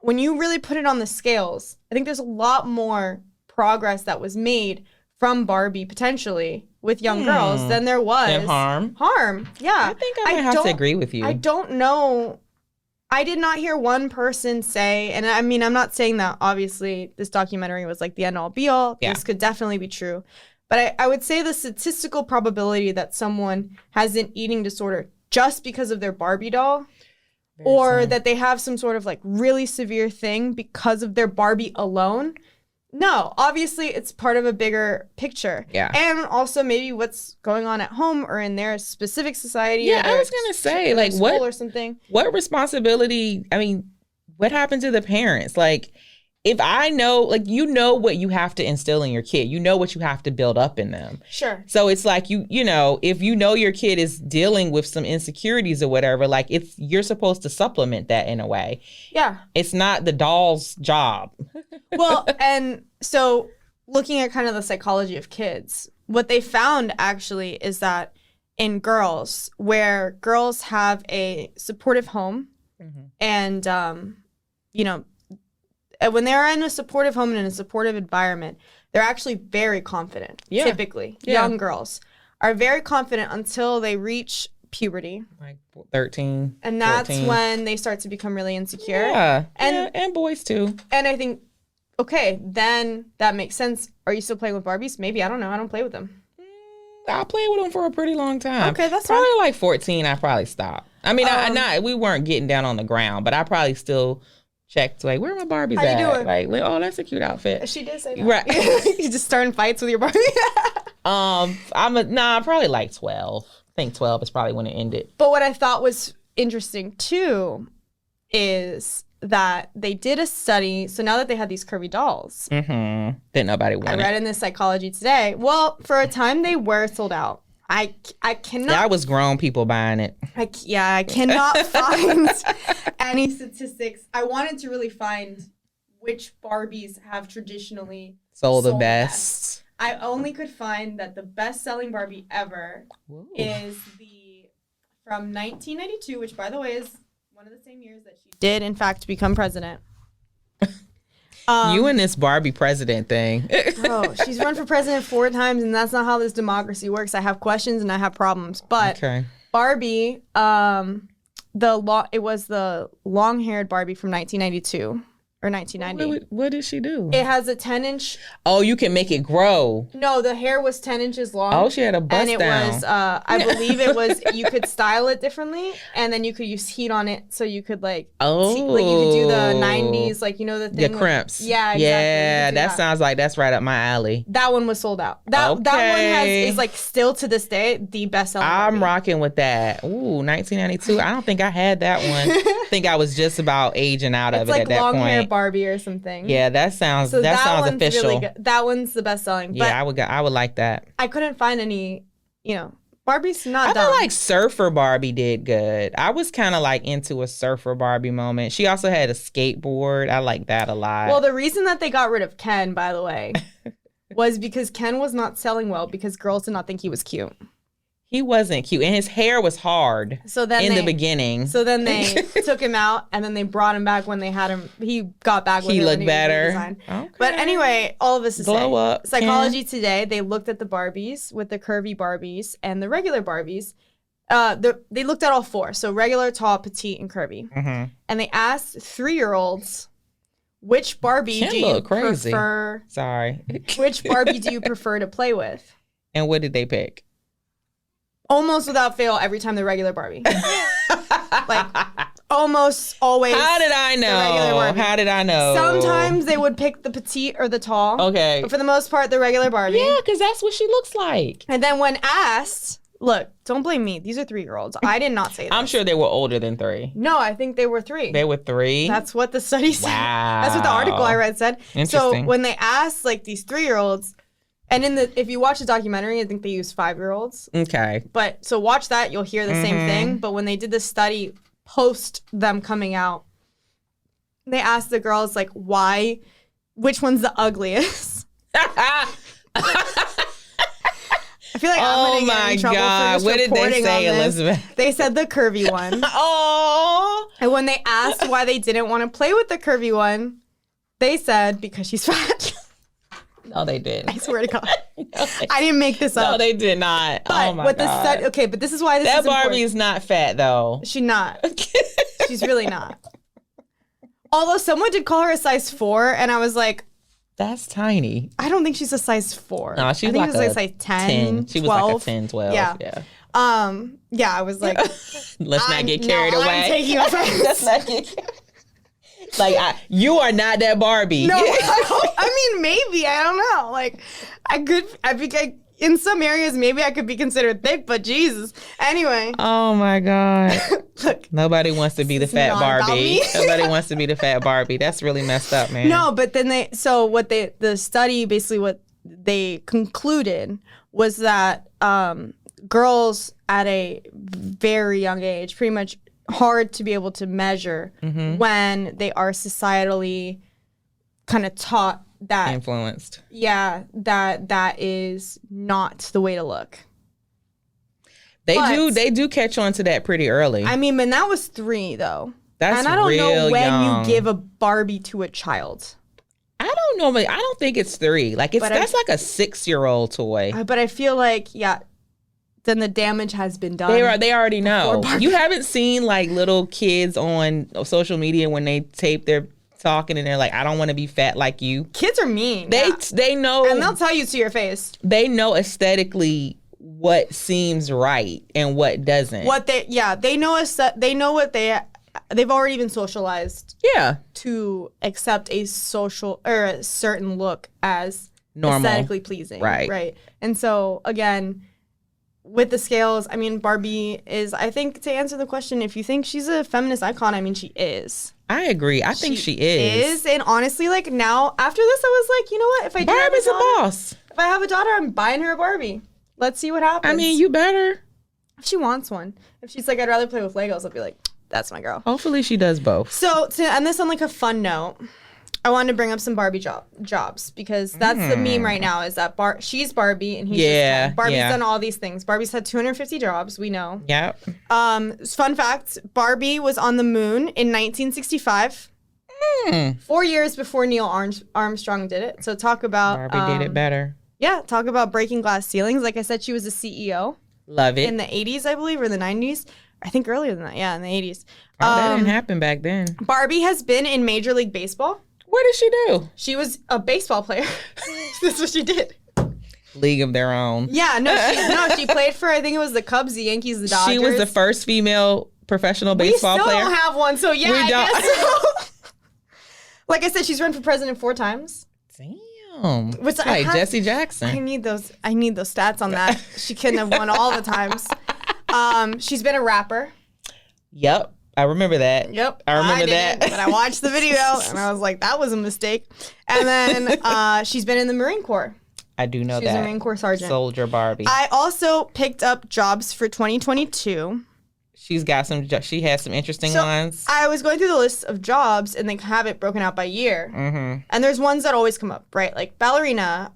when you really put it on the scales, I think there's a lot more progress that was made from Barbie potentially with young girls than there was than harm. Yeah, I think I might have to agree with you. I don't know. I did not hear one person say, and I mean, I'm not saying that obviously this documentary was like the end all be all. Yeah. This could definitely be true. But I would say the statistical probability that someone has an eating disorder just because of their Barbie doll or that they have some sort of like really severe thing because of their Barbie alone, No, obviously it's part of a bigger picture. Yeah. And also maybe what's going on at home or in their specific society. Yeah, or their I was gonna say, like, school or something. What responsibility? I mean, what happened to the parents? Like, if I know, like, you know what you have to instill in your kid, you know what you have to build up in them. Sure. So it's like you know, if you know your kid is dealing with some insecurities or whatever, like you're supposed to supplement that in a way. Yeah. It's not the doll's job. Well, and so looking at kind of the psychology of kids, what they found actually is that in girls, where girls have a supportive home and, you know, when they're in a supportive home and in a supportive environment, they're actually very confident. Yeah. Typically, Yeah. young girls are very confident until they reach puberty. Like 13, And that's 14. when they start to become really insecure. Yeah. And- And boys too. And I think, okay, then that makes sense. Are you still playing with Barbies? Maybe. I don't know. I don't play with them. I played with them for a pretty long time. Okay, that's probably fine. like 14. I probably stopped. I mean, we weren't getting down on the ground, but I probably still checked like, where are my Barbies How you at? doing? Like, oh, that's a cute outfit. She did say that. Right. You just starting fights with your Barbie. I'm probably like 12. I think 12 is probably when it ended. But what I thought was interesting too is that they did a study. So now that they had these curvy dolls, Didn't nobody I want read it. in this Psychology Today. Well, for a time they were sold out. I cannot. That was grown people buying it. I cannot find any statistics. I wanted to really find which Barbies have traditionally Sold the sold best. I only could find that the best-selling Barbie ever Whoa. is from 1992, which, by the way, is one of the same years that she did, in fact, become president. You and this Barbie president thing. Oh, she's run for president 4 times, and that's not how this democracy works. I have questions and I have problems. But Okay. Barbie, it was the long-haired Barbie from 1992 or 1990. What did she do? It has a 10-inch. Oh, you can make it grow. No, the hair was 10 inches long. Oh, she had a bust and it down. was, I believe it was, you could style it differently, and then you could use heat on it, so you could like you could do the 90s, like, you know, the thing. The crimps. Yeah, exactly. Yeah, You could do that sounds like that's right up my alley. That one was sold out. That one is like still to this day the best selling. I'm rocking with that. Ooh, 1992. I don't think I had that one. I think I was just about aging out of It's it like at that long hair point. Barbie or something. Yeah, that sounds So that sounds one's official. really good. That one's the best selling. But Yeah, I would like that. I couldn't find any, Barbie's not I dumb. feel like Surfer Barbie did good. I was kind of like into a Surfer Barbie moment. She also had a skateboard. I like that a lot. Well, the reason that they got rid of Ken, by the way, was because Ken was not selling well because girls did not think he was cute. He wasn't cute, and his hair was hard So then in the beginning. So then they took him out, and then they brought him back when they had him. He got back with He him looked when he was better. redesigned. Okay. But anyway, all of this is Glow up, Psychology Today. They looked at the Barbies with the curvy Barbies and the regular Barbies. They looked at all 4, so regular, tall, petite, and curvy. Mhm. And they asked 3-year-olds, which Barbie Ken do you look crazy. prefer? Sorry. Which Barbie do you prefer to play with? And what did they pick? Almost without fail, every time the regular Barbie. Like, almost always. How did I regular know? Barbie. How did I know? Sometimes they would pick the petite or the tall. Okay. But for the most part, the regular Barbie. Yeah, because that's what she looks like. And then when asked, look, don't blame me. These are 3-year-olds. I did not say that. I'm sure they were older than 3. No, I think they were 3. They were 3? That's what the study said. Wow. That's what the article I read said. So Interesting. when they asked like these 3-year-olds, and if you watch the documentary, I think they used 5-year-olds. Okay. But so watch that, you'll hear the same thing. But when they did the study post them coming out, they asked the girls like which one's the ugliest. I feel like I'm gonna get in trouble for just What did they reporting say, on this. Elizabeth? They said the curvy one. Oh. And when they asked why they didn't want to play with the curvy one, they said because she's fat. No, they didn't. I swear to God. I didn't make this up. No, they did not. But oh my what God. okay, but this is why this That is important. Barbie is not fat though. She's not. She's really not. Although someone did call her a size 4, and I was like, That's tiny. I don't think she's a size 4. No, she's I think like she was a like size 10, 10. She 12. was like a 10, 12. Yeah. Yeah. I was like, Let's not get carried away. I'm taking offense. Let's not get carried. Like, you are not that Barbie. No, I mean, maybe. I don't know. Like, I think in some areas, maybe I could be considered thick, but Jesus. Anyway. Oh, my God. Look. Nobody wants to be the fat Barbie. Nobody wants to be the fat Barbie. That's really messed up, man. No, but then the study, basically what they concluded was that girls at a very young age, pretty much hard to be able to measure when they are societally kind of taught that influenced. Yeah, that is not the way to look. They do catch on to that pretty early. I mean, and that was 3 though. That's and I don't know when young. you give a Barbie to a child. I don't know, but I don't think it's 3. Like that's like a 6-year-old toy. But I feel like then the damage has been done. They already know. You haven't seen like little kids on social media when they tape their talking and they're like, I don't want to be fat like you. Kids are mean. They know, and they'll tell you to your face. They know aesthetically what seems right and what doesn't. They know what they've already been socialized. Yeah. To accept a social or a certain look as normal, aesthetically pleasing. Right. And so again, with the scales, I mean, Barbie is, I think, to answer the question, if you think she's a feminist icon, I mean, she is. I agree. I think she is. And honestly, like now, after this, I was like, you know what? If I do Barbie's a boss. If I have a daughter, I'm buying her a Barbie. Let's see what happens. I mean, you better. If she wants one. If she's like, I'd rather play with Legos, I'll be like, that's my girl. Hopefully she does both. So to end this on like a fun note, I wanted to bring up some Barbie jobs because that's the meme right now is that she's Barbie and he's just Ken. Barbie's done all these things. Barbie's had 250 jobs, we know. Yep. Fun fact, Barbie was on the moon in 1965. 4 years before Neil Armstrong did it. So talk about Barbie did it better. Yeah, talk about breaking glass ceilings. Like I said, she was a CEO. Love it. In the 80s, I believe, or the 90s. I think earlier than that. Yeah, in the 80s. Oh, that didn't happen back then. Barbie has been in Major League Baseball. What did she do? She was a baseball player. That's what she did. League of Their Own. Yeah, she played for, I think it was the Cubs, the Yankees, the Dodgers. She was the first female professional baseball player. We still don't have one, so yeah, I guess so. Like I said, she's run for president 4 times. Damn. Which like Jesse Jackson. I need those stats on that. She couldn't have won all the times. She's been a rapper. Yep. I remember that. Yep. I remember that. But I watched the video and I was like, that was a mistake. And then she's been in the Marine Corps. I do know that. She's a Marine Corps sergeant. Soldier Barbie. I also picked up jobs for 2022. She has some interesting ones. I was going through the list of jobs and they have it broken out by year. Mm-hmm. And there's ones that always come up, right? Like ballerina,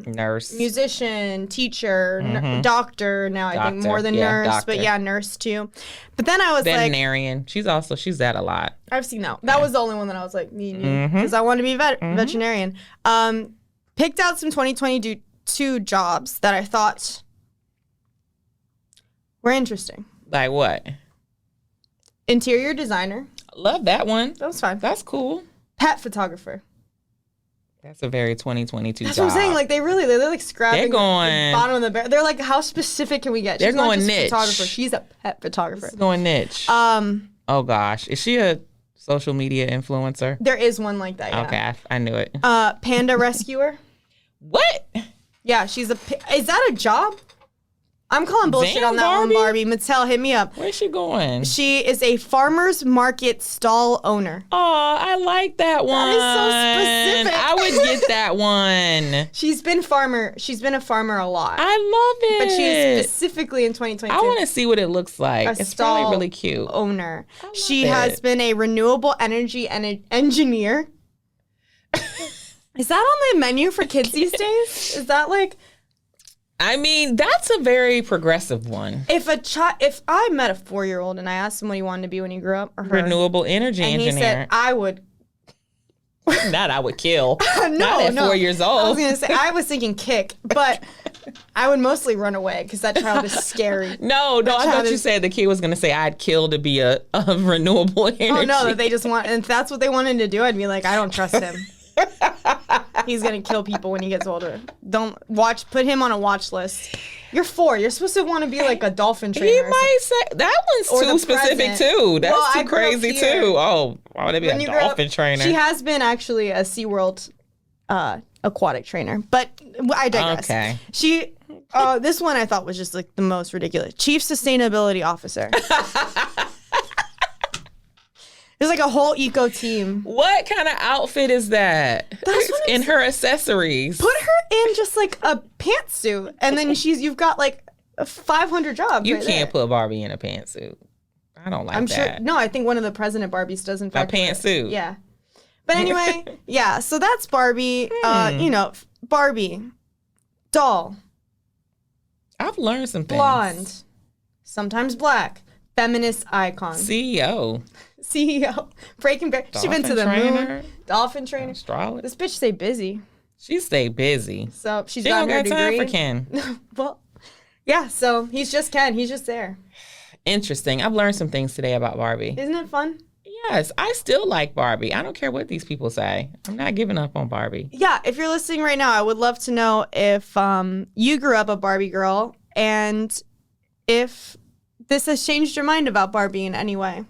nurse, musician, teacher, doctor. Now I think more than nurse, doctor. But yeah, nurse too. But then I was veterinarian. She's that a lot. I've seen that. That was the only one that I was like, because I want to be veterinarian. Picked out some 2022 jobs that I thought were interesting. Like what? Interior designer. Love that one. That was fine. That's cool. Pet photographer. That's a very 2022 That's job. what I'm saying. Like they're like scrapping they're going, the bottom of the barrel. They're like, how specific can we get? They're She's going not just niche. Photographer. She's a pet photographer. She's going niche. Oh gosh, is she a social media influencer? There is one like that. Yeah. Okay, I knew it. Panda rescuer. What? Yeah, is that a job? I'm calling bullshit on that Barbie? One, Barbie. Mattel, hit me up. Where's she going? She is a farmer's market stall owner. Oh, I like that one. That is so specific. I would get that one. She's been a farmer a lot. I love it. But she's specifically in 2022. I want to see what it looks like. It's probably really cute. Owner. She has been a renewable energy engineer. Is that on the menu for kids these days? Is that like... I mean, that's a very progressive one. If I met a 4-year-old and I asked him what he wanted to be when he grew up, or her, renewable energy engineer, he said, I would. Not I would kill. Not at 4 years old. I was gonna say I was thinking kick, but I would mostly run away because that child is scary. No, I thought you said the kid was gonna say I'd kill to be a renewable energy. Oh no, that they just want, and if that's what they wanted to do, I'd be like, I don't trust him. He's gonna kill people when he gets older. Don't put him on a watch list. You're 4. You're supposed to want to be like a dolphin trainer. He might say that one's too specific too. That's too crazy too. Oh, Why would they be a dolphin trainer? She has been actually a SeaWorld aquatic trainer, but I digress. Okay. She, this one I thought was just like the most ridiculous. Chief Sustainability Officer. There's like a whole eco team. What kind of outfit is that? That's what in her accessories. Put her in just like a pantsuit, and then you've got like 500 jobs. You right can't there. put Barbie in a pantsuit. I don't like I'm that. sure. No, I think one of the President Barbies does in fact. A pantsuit. Yeah. But anyway, yeah. So that's Barbie. You know, Barbie, doll, I've learned some things. blonde, sometimes black, feminist icon, CEO. Breaking Bad. She been to the moon. Dolphin trainer. Astrologer. This bitch stay busy. She stay busy. So she's She got don't her got time degree. for Ken. Well, yeah. So he's just Ken. He's just there. Interesting. I've learned some things today about Barbie. Isn't it fun? Yes, I still like Barbie. I don't care what these people say. I'm not giving up on Barbie. Yeah. If you're listening right now, I would love to know if you grew up a Barbie girl and if this has changed your mind about Barbie in any way.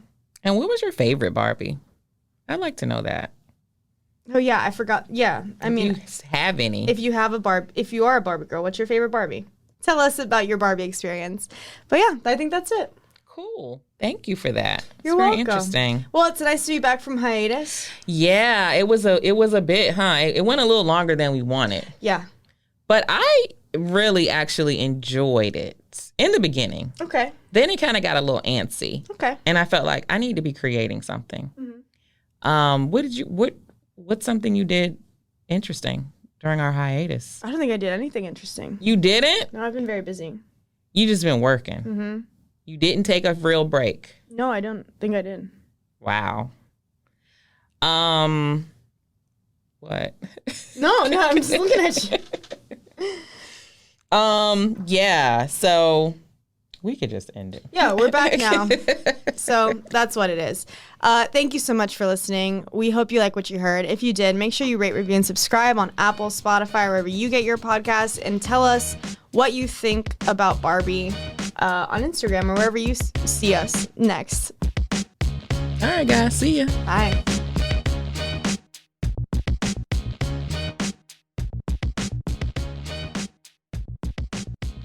And what was your favorite Barbie? I'd like to know that. Oh yeah, I forgot. Yeah, I mean, if you have any. if you are a Barbie girl, what's your favorite Barbie? Tell us about your Barbie experience. But yeah, I think that's it. Cool. Thank you for that. You're it's very welcome. interesting. Well, it's nice to be back from hiatus. Yeah, it was a bit, huh? It went a little longer than we wanted. Yeah. But I really actually enjoyed it in the beginning. Okay. Then it kind of got a little antsy. Okay. And I felt like I need to be creating something. What's something you did interesting during our hiatus? I don't think I did anything interesting. You didn't? No, I've been very busy. You just been working. Mm-hmm. You didn't take a real break. No, I don't think I did. Wow. What? No, I'm just looking at you. Yeah, so we could just end it. Yeah, we're back now. So that's what it is. Thank you so much for listening. We hope you like what you heard. If you did, make sure you rate, review, and subscribe on Apple, Spotify, wherever you get your podcasts, and tell us what you think about Barbie on Instagram or wherever you see us next. All right, guys. See ya. Bye.